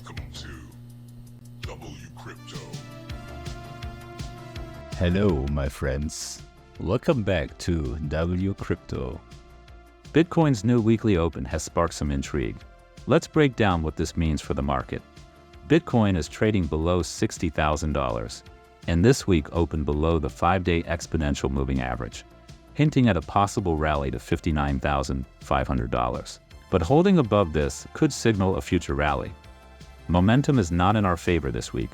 Welcome to WCrypto. Hello, my friends. Welcome back to WCrypto. Bitcoin's new weekly open has sparked some intrigue. Let's break down what this means for the market. Bitcoin is trading below $60,000, and this week opened below the 5-day exponential moving average, hinting at a possible rally to $59,500. But holding above this could signal a future rally. Momentum is not in our favor this week.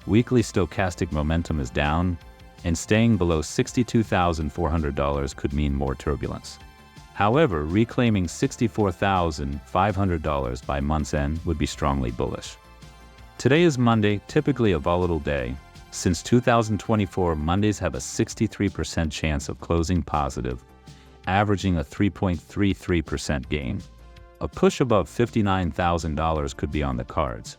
Weekly stochastic momentum is down, and staying below $62,400 could mean more turbulence. However, reclaiming $64,500 by month's end would be strongly bullish. Today is Monday, typically a volatile day. Since 2024, Mondays have a 63% chance of closing positive, averaging a 3.33% gain. A push above $59,000 could be on the cards,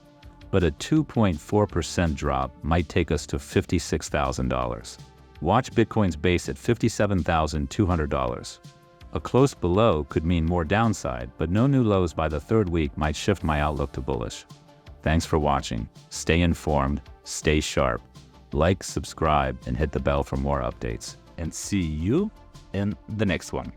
but a 2.4% drop might take us to $56,000. Watch Bitcoin's base at $57,200. A close below could mean more downside, but no new lows by the third week might shift my outlook to bullish. Thanks for watching. Stay informed, stay sharp. Like, subscribe, and hit the bell for more updates. And see you in the next one.